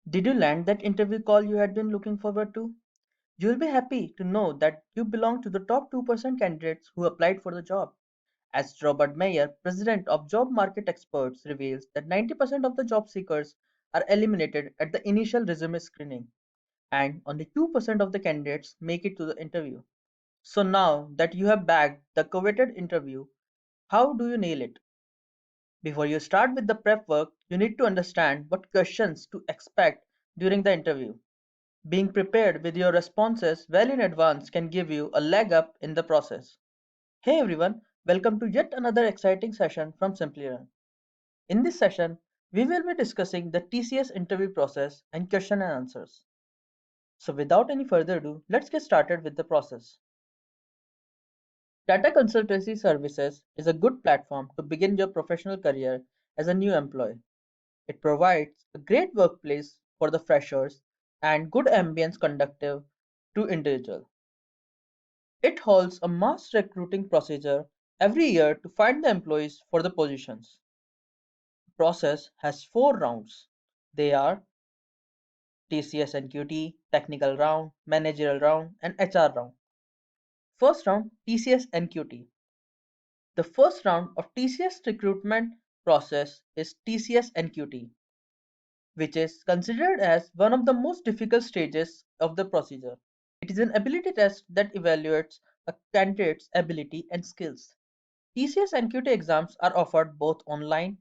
Did you land that interview call you had been looking forward to? You'll be happy to know that you belong to the top 2% candidates who applied for the job. As Robert Mayer, president of Job Market Experts, reveals that 90% of the job seekers are eliminated at the initial resume screening, and only 2% of the candidates make it to the interview. So now that you have bagged the coveted interview, how do you nail it? Before you start with the prep work, you need to understand what questions to expect during the interview. Being prepared with your responses well in advance can give you a leg up in the process. Hey everyone, welcome to yet another exciting session from Simplilearn. In this session, we will be discussing the TCS interview process and question and answers. So without any further ado, let's get started with the process. Data consultancy services is a good platform to begin your professional career as a new employee. It provides a great workplace for the freshers and good ambience conducive to individuals. It holds a mass recruiting procedure every year to find the employees for the positions. The process has 4 rounds. They are TCS NQT, technical round, managerial round, and HR round. First round, TCS NQT. The first round of TCS recruitment process is TCS NQT, which is considered as one of the most difficult stages of the procedure. It is an ability test that evaluates a candidate's ability and skills. TCS NQT exams are offered both online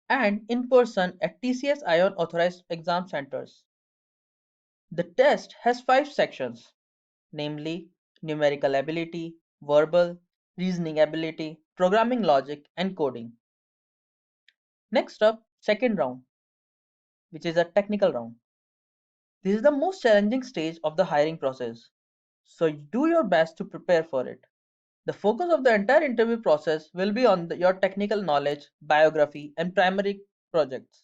and in person at TCS ION authorized exam centers. The test has 5 sections, namely numerical ability, verbal, reasoning ability, programming logic, and coding. Next up, second round, which is a technical round. This is the most challenging stage of the hiring process, so do your best to prepare for it. The focus of the entire interview process will be on your technical knowledge, biography, and primary projects.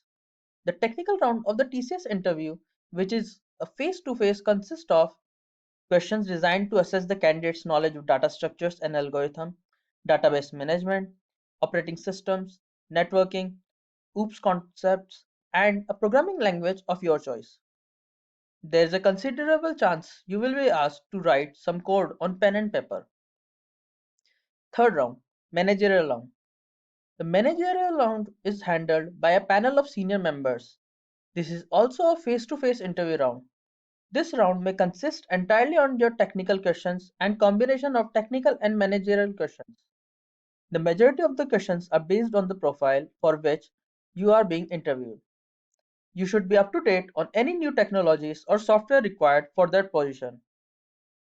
The technical round of the TCS interview, which is a face-to-face, consists of questions designed to assess the candidate's knowledge of data structures and algorithm, database management, operating systems, networking, OOPS concepts, and a programming language of your choice. There is a considerable chance you will be asked to write some code on pen and paper. Third round, managerial round. The managerial round is handled by a panel of senior members. This is also a face-to-face interview round. This round may consist entirely on your technical questions and combination of technical and managerial questions. The majority of the questions are based on the profile for which you are being interviewed. You should be up to date on any new technologies or software required for that position.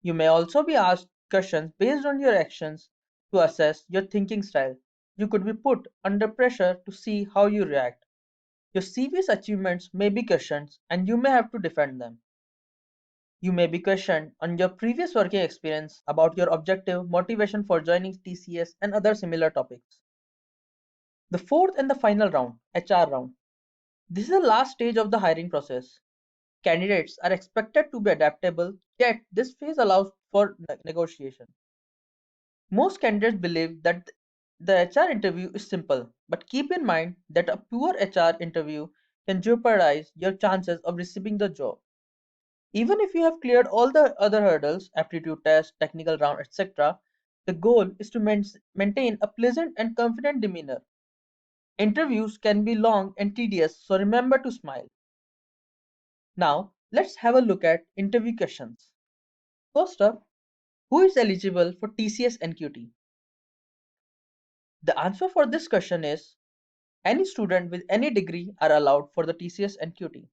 You may also be asked questions based on your actions to assess your thinking style. You could be put under pressure to see how you react. Your CV's achievements may be questioned and you may have to defend them. You may be questioned on your previous working experience about your objective, motivation for joining TCS, and other similar topics. The fourth and the final round, HR round. This is the last stage of the hiring process. Candidates are expected to be adaptable, yet this phase allows for negotiation. Most candidates believe that the HR interview is simple, but keep in mind that a poor HR interview can jeopardize your chances of receiving the job. Even if you have cleared all the other hurdles, aptitude test, technical round, etc., the goal is to maintain a pleasant and confident demeanor. Interviews can be long and tedious, so remember to smile. Now, let's have a look at interview questions. First up, who is eligible for TCS NQT? The answer for this question is any student with any degree are allowed for the TCS NQT.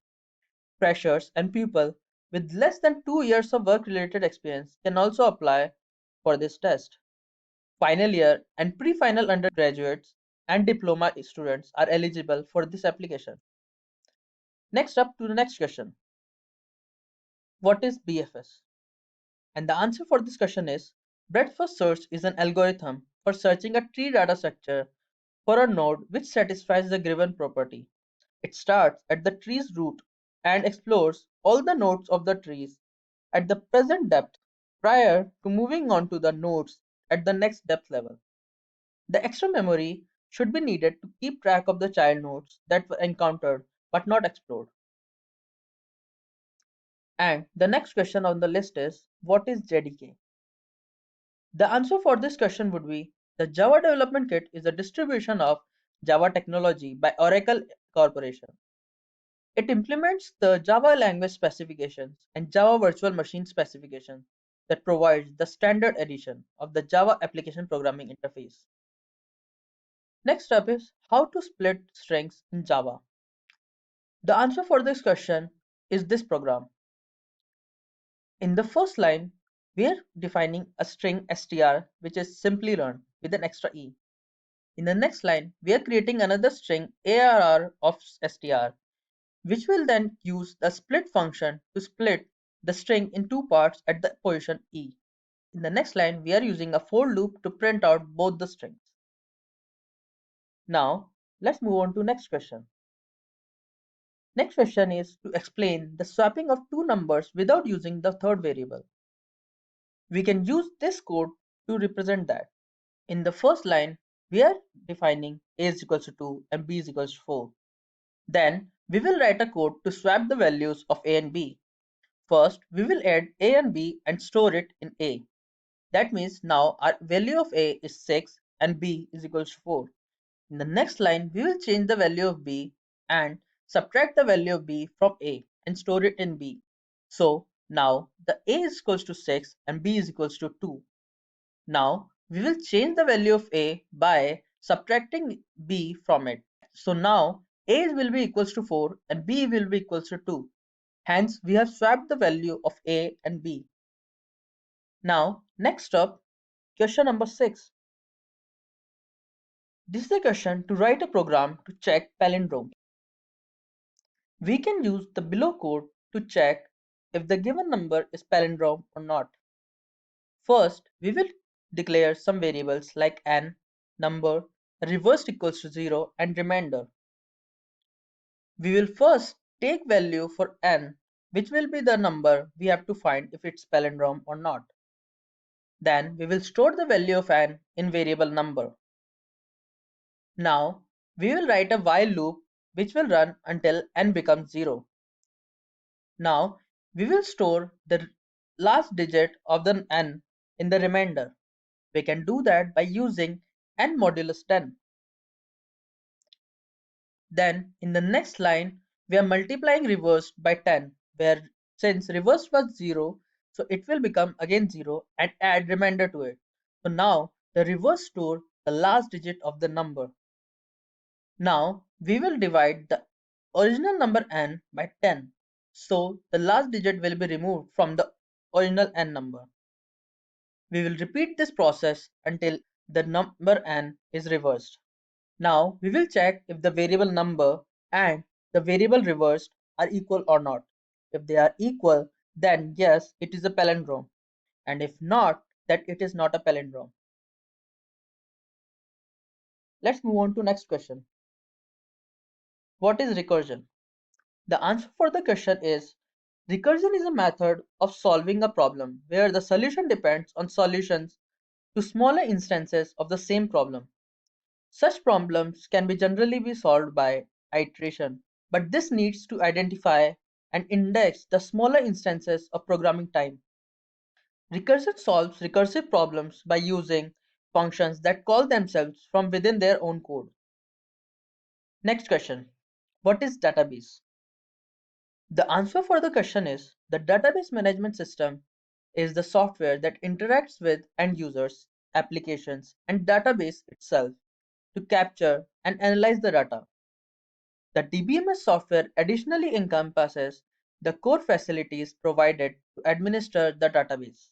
Freshers and people with less than 2 years of work-related experience can also apply for this test. Final year and pre-final undergraduates and diploma students are eligible for this application. Next up to the next question. What is BFS? And the answer for this question is breadth first search is an algorithm for searching a tree data structure for a node which satisfies the given property. It starts at the tree's root and explores all the nodes of the trees at the present depth prior to moving on to the nodes at the next depth level. The extra memory should be needed to keep track of the child nodes that were encountered but not explored. And the next question on the list is, what is JDK? The answer for this question would be, the Java Development Kit is a distribution of Java technology by Oracle Corporation. It implements the Java language specifications and Java virtual machine specifications that provides the standard edition of the Java application programming interface. Next up is how to split strings in Java. The answer for this question is this program. In the first line, we are defining a string str which is Simplilearn with an extra e. In the next line, we are creating another string arr of str, which will then use the split function to split the string in two parts at the position e. In the next line, we are using a for loop to print out both the strings. Now, let's move on to next question. Next question is to explain the swapping of two numbers without using the third variable. We can use this code to represent that. In the first line, we are defining a is equals to 2 and b is equals to 4. Then we will write a code to swap the values of a and b. First, we will add a and b and store it in a. That means now our value of a is 6 and b is equals to 4. In the next line, we will change the value of b and subtract the value of b from a and store it in b. So now the a is equals to 6 and b is equals to 2. Now we will change the value of a by subtracting b from it. So now a will be equals to 4 and b will be equals to 2. Hence we have swapped the value of a and b. Now next up, question number 6. This is a question to write a program to check palindrome. We can use the below code to check if the given number is palindrome or not. First, we will declare some variables like n, number, reversed equals to 0 and remainder. We will first take value for n, which will be the number we have to find if it's palindrome or not. Then we will store the value of n in variable number. Now we will write a while loop which will run until n becomes 0. Now we will store the last digit of the n in the remainder. We can do that by using n modulus 10. Then in the next line, we are multiplying reversed by 10, where since reversed was 0, so it will become again 0 and add remainder to it. So now the reverse store the last digit of the number. Now we will divide the original number n by 10. So the last digit will be removed from the original n number. We will repeat this process until the number n is reversed. Now we will check if the variable number and the variable reversed are equal or not. If they are equal, then yes, it is a palindrome. And if not, that it is not a palindrome. Let's move on to next question. What is recursion? The answer for the question is, recursion is a method of solving a problem where the solution depends on solutions to smaller instances of the same problem. Such problems can be generally be solved by iteration, but this needs to identify and index the smaller instances of programming time. Recursion solves recursive problems by using functions that call themselves from within their own code. Next question. What is database? The answer for the question is, the database management system is the software that interacts with end users, applications, and database itself to capture and analyze the data. The DBMS software additionally encompasses the core facilities provided to administer the database.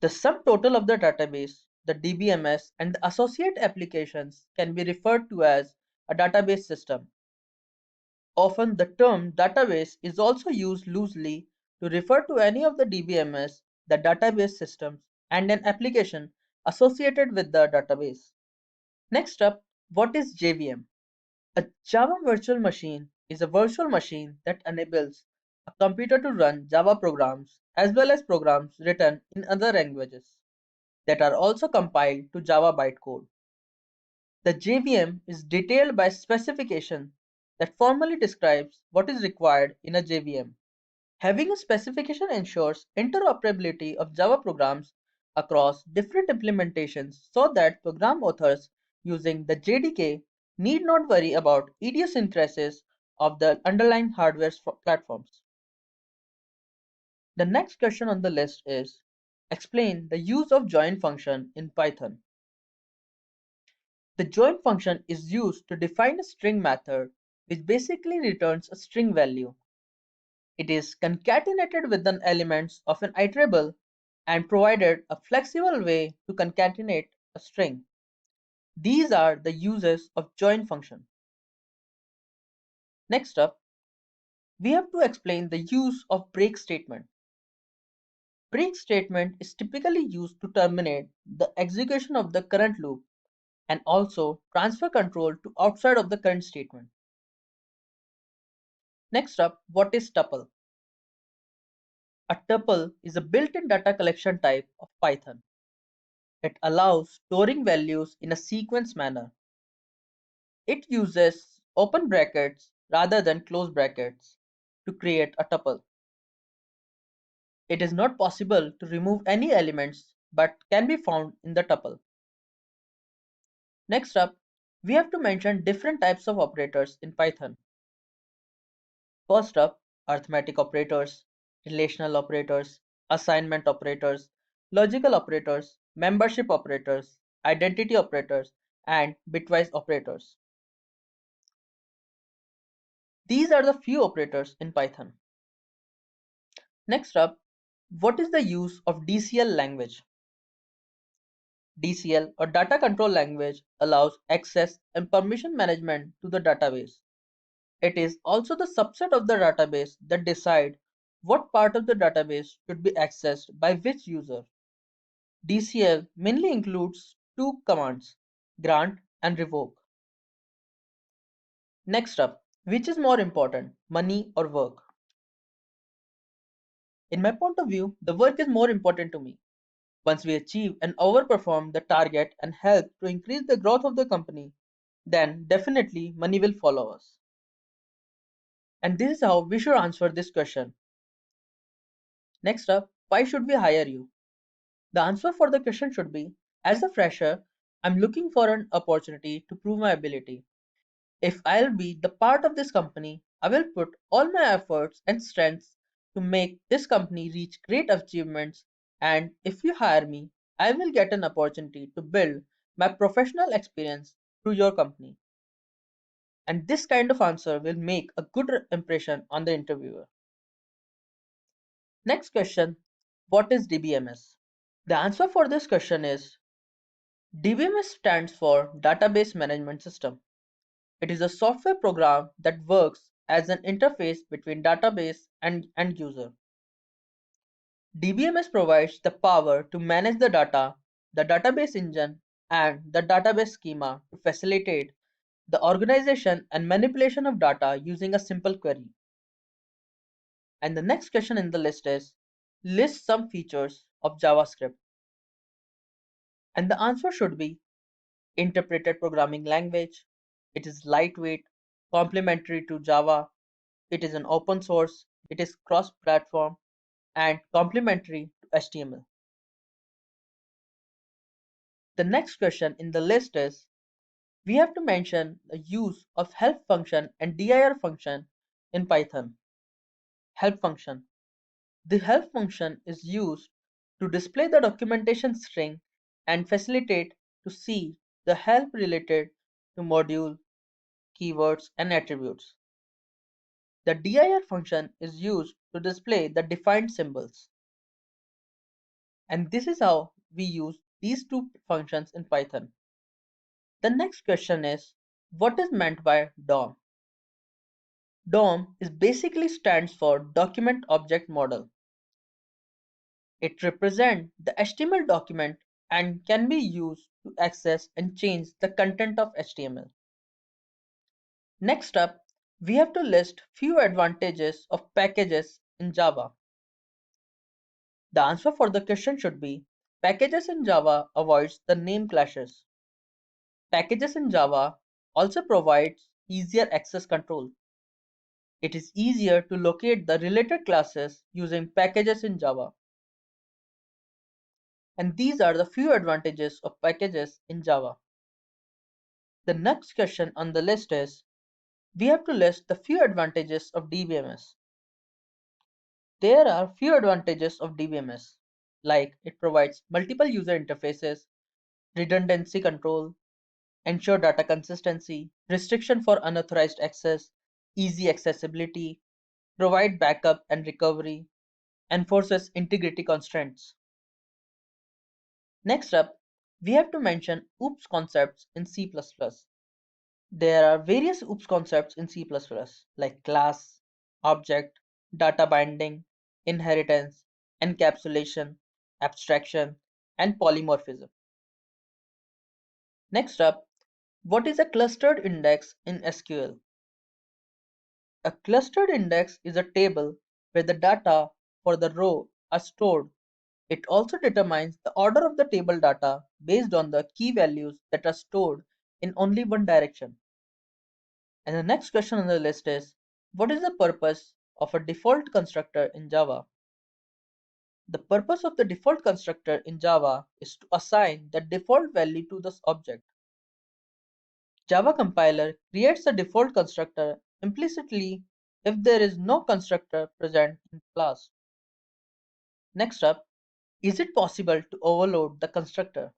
The sum total of the database, the DBMS, and the associate applications can be referred to as a database system. Often the term database is also used loosely to refer to any of the DBMS, the database systems, and an application associated with the database. Next up, what is JVM? A Java virtual machine is a virtual machine that enables a computer to run Java programs as well as programs written in other languages. that are also compiled to Java bytecode. The JVM is detailed by specification that formally describes what is required in a JVM. Having a specification ensures interoperability of Java programs across different implementations so that program authors using the JDK need not worry about idiosyncrasies of the underlying hardware platforms. The next question on the list is explain the use of join function in Python. The join function is used to define a string method which basically returns a string value. It is concatenated with the elements of an iterable and provided a flexible way to concatenate a string. These are the uses of join function. Next up, we have to explain the use of break statement. Break statement is typically used to terminate the execution of the current loop and also transfer control to outside of the current statement. Next up, what is tuple? A tuple is a built-in data collection type of Python. It allows storing values in a sequence manner. It uses open brackets rather than close brackets to create a tuple. It is not possible to remove any elements but can be found in the tuple. Next up, we have to mention different types of operators in Python. First up, arithmetic operators, relational operators, assignment operators, logical operators, membership operators, identity operators, and bitwise operators. These are the few operators in Python. Next up, what is the use of DCL language? DCL or data control language allows access and permission management to the database. It is also the subset of the database that decide what part of the database should be accessed by which user. DCL mainly includes two commands, grant and revoke. Next up, which is more important, money or work? In my point of view, the work is more important to me. Once we achieve and overperform the target and help to increase the growth of the company, then definitely money will follow us. And this is how we should answer this question. Next up, why should we hire you? The answer for the question should be, as a fresher, I'm looking for an opportunity to prove my ability. If I'll be the part of this company, I will put all my efforts and strengths to make this company reach great achievements. And if you hire me, I will get an opportunity to build my professional experience through your company. And this kind of answer will make a good impression on the interviewer. Next question, what is DBMS? The answer for this question is DBMS stands for Database Management System. It is a software program that works as an interface between database and end user. DBMS provides the power to manage the data, the database engine, and the database schema to facilitate the organization and manipulation of data using a simple query. And the next question in the list is list some features of JavaScript. And the answer should be interpreted programming language. It is lightweight, complementary to Java. It is an open source. It is cross-platform and complementary to HTML. The next question in the list is we have to mention the use of help function and dir function in Python. Help function. The help function is used to display the documentation string and facilitate to see the help related to module, keywords, and attributes. The dir function is used to display the defined symbols. And this is how we use these two functions in Python. The next question is, what is meant by DOM? DOM is basically stands for Document Object Model. It represents the HTML document and can be used to access and change the content of HTML. Next up, we have to list few advantages of packages in Java. The answer for the question should be Packages in Java avoids the name clashes. Packages in Java also provides easier access control. It is easier to locate the related classes using packages in Java. And these are the few advantages of packages in Java. The next question on the list is, we have to list the few advantages of DBMS. There are few advantages of DBMS, like it provides multiple user interfaces, redundancy control, ensure data consistency, restriction for unauthorized access, easy accessibility, provide backup and recovery, enforces integrity constraints. Next up, we have to mention OOPS concepts in C++. There are various OOPS concepts in C++, like class, object, data binding, inheritance, encapsulation, abstraction, and polymorphism. Next up, what is a clustered index in SQL? A clustered index is a table where the data for the row are stored. It also determines the order of the table data based on the key values that are stored in only one direction. And the next question on the list is, what is the purpose of a default constructor in Java? The purpose of the default constructor in Java is to assign the default value to this object. Java compiler creates a default constructor implicitly if there is no constructor present in the class. Next up, is it possible to overload the constructor?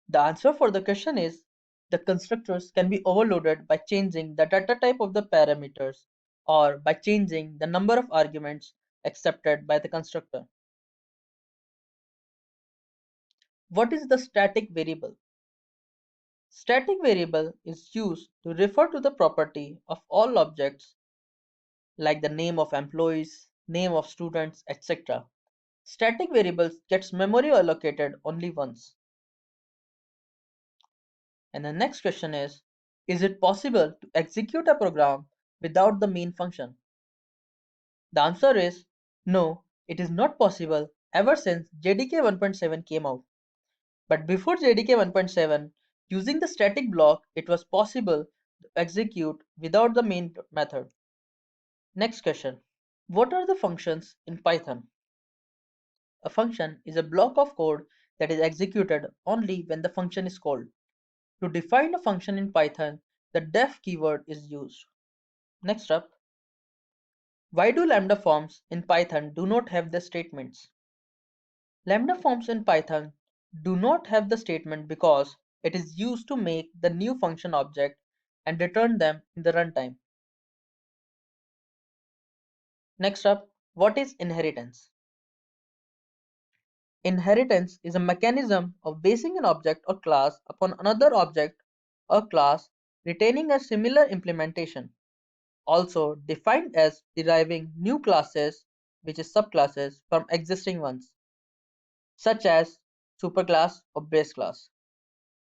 The answer for the question is, the constructors can be overloaded by changing the data type of the parameters or by changing the number of arguments accepted by the constructor. What is the static variable? Static variable is used to refer to the property of all objects like the name of employees, name of students, etc. Static variables gets memory allocated only once. And the next question is it possible to execute a program without the main function? The answer is no, it is not possible ever since JDK 1.7 came out. But before JDK 1.7, using the static block, it was possible to execute without the main method. Next question. What are the functions in Python? A function is a block of code that is executed only when the function is called. To define a function in Python, the def keyword is used. Next up, why do lambda forms in Python do not have the statements? Lambda forms in Python do not have the statement because it is used to make the new function object and return them in the runtime. Next up, what is inheritance? Inheritance is a mechanism of basing an object or class upon another object or class retaining a similar implementation, also defined as deriving new classes, which is subclasses, from existing ones, such as superclass or base class,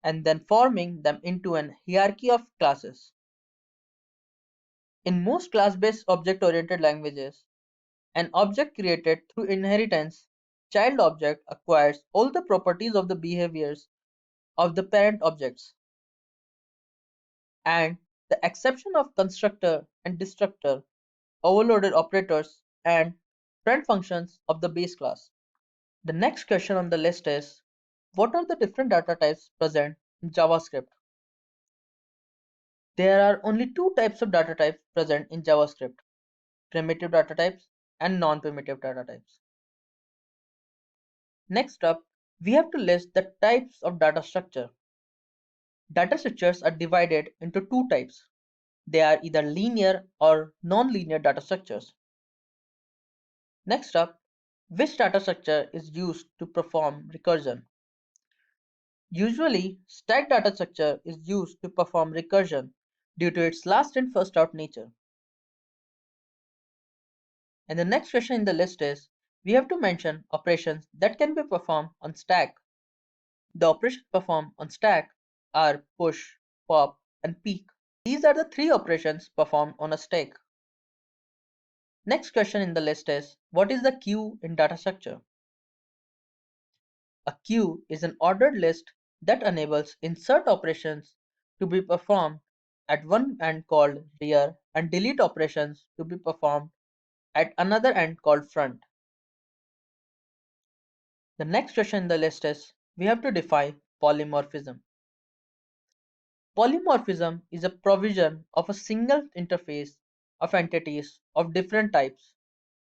and then forming them into an hierarchy of classes. In most class-based object-oriented languages, an object created through inheritance, child object acquires all the properties of the behaviors of the parent objects, and the exception of constructor and destructor, overloaded operators, and friend functions of the base class. The next question on the list is, what are the different data types present in JavaScript? There are only two types of data types present in JavaScript: primitive data types and non-primitive data types. Next up, we have to list the types of data structure. Data structures are divided into two types. They are either linear or non-linear data structures. Next up, which data structure is used to perform recursion? Usually, stack data structure is used to perform recursion due to its last in first out nature. And the next question in the list is, we have to mention operations that can be performed on stack. The operations performed on stack are push, pop, and peek. These are the three operations performed on a stack. Next question in the list is, what is the queue in data structure? A queue is an ordered list that enables insert operations to be performed at one end called rear and delete operations to be performed at another end called front. The next question in the list is we have to define polymorphism. Polymorphism is a provision of a single interface of entities of different types,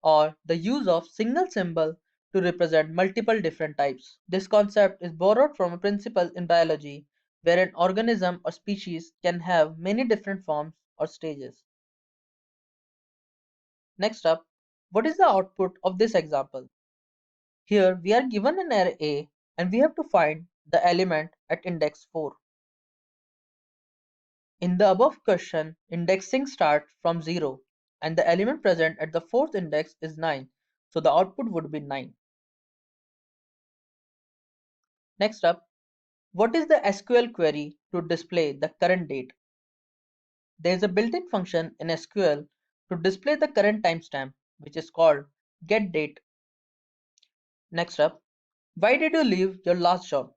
or the use of single symbol to represent multiple different types. This concept is borrowed from a principle in biology where an organism or species can have many different forms or stages. Next up, what is the output of this example? Here we are given an array A and we have to find the element at index 4. In the above question, indexing starts from 0 and the element present at the fourth index is 9, so the output would be 9. Next up, what is the SQL query to display the current date? There is a built-in function in SQL to display the current timestamp, which is called getDate. Next up, why did you leave your last job?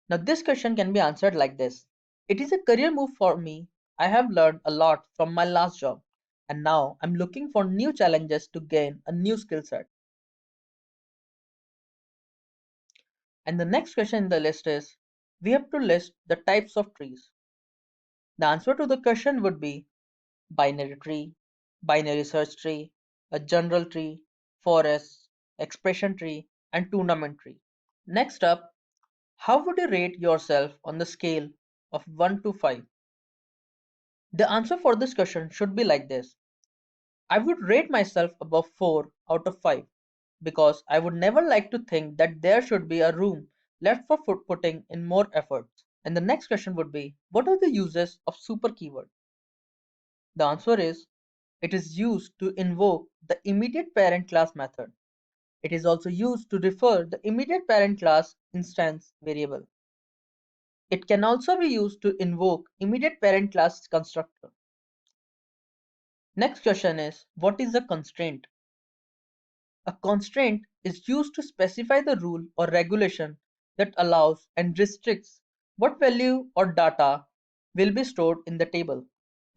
Now this question can be answered like this. It is a career move for me. I have learned a lot from my last job and now I'm looking for new challenges to gain a new skill set. And the next question in the list is, we have to list the types of trees. The answer to the question would be binary tree, binary search tree, a general tree, forest, expression tree, and tournament tree. Next up, how would you rate yourself on the scale of 1 to 5? The answer for this question should be like this. I would rate myself above 4 out of 5 because I would never like to think that there should be a room left for putting in more effort. And the next question would be, what are the uses of super keyword? The answer is, it is used to invoke the immediate parent class method. It is also used to refer the immediate parent class instance variable. It can also be used to invoke immediate parent class constructor. Next question is, what is a constraint? A constraint is used to specify the rule or regulation that allows and restricts what value or data will be stored in the table.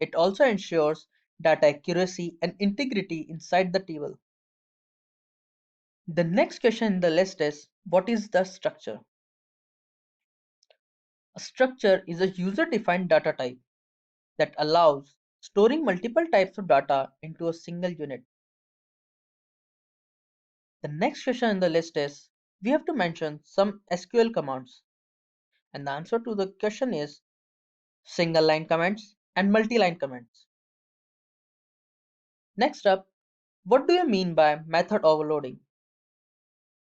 It also ensures data accuracy and integrity inside the table. The next question in the list is, what is the structure? A structure is a user-defined data type that allows storing multiple types of data into a single unit. The next question in the list is, we have to mention some SQL commands. And the answer to the question is single line comments and multi-line comments. Next up, what do you mean by method overloading?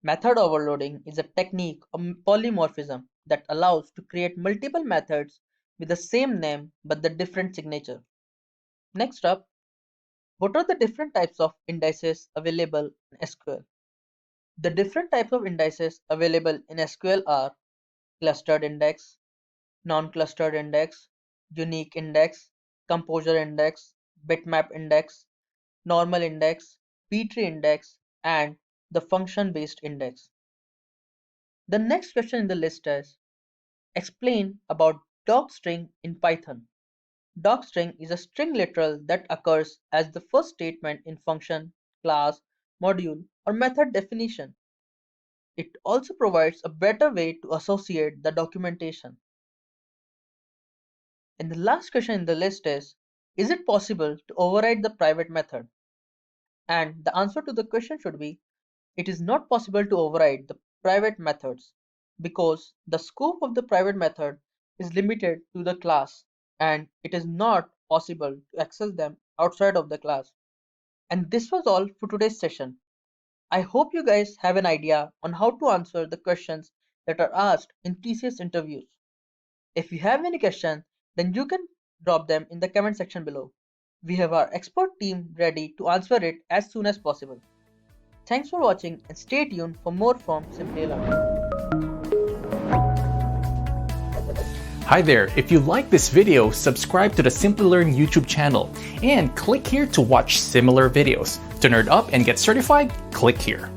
Method overloading is a technique of polymorphism that allows to create multiple methods with the same name but the different signature. Next up, what are the different types of indices available in SQL? The different types of indices available in SQL are clustered index, non-clustered index, unique index, composure index, bitmap index, normal index, b-tree index, and the function-based index. The next question in the list is, explain about docstring in Python. Docstring is a string literal that occurs as the first statement in function, class, module, or method definition. It also provides a better way to associate the documentation. And the last question in the list is it possible to override the private method? And the answer to the question should be, it is not possible to override the private methods because the scope of the private method is limited to the class and it is not possible to access them outside of the class. And this was all for today's session. I hope you guys have an idea on how to answer the questions that are asked in TCS interviews. If you have any question, then you can drop them in the comment section below. We have our expert team ready to answer it as soon as possible. Thanks for watching and stay tuned for more from Simplilearn. Hi there, if you like this video, subscribe to the Simplilearn YouTube channel and click here to watch similar videos. To nerd up and get certified, click here.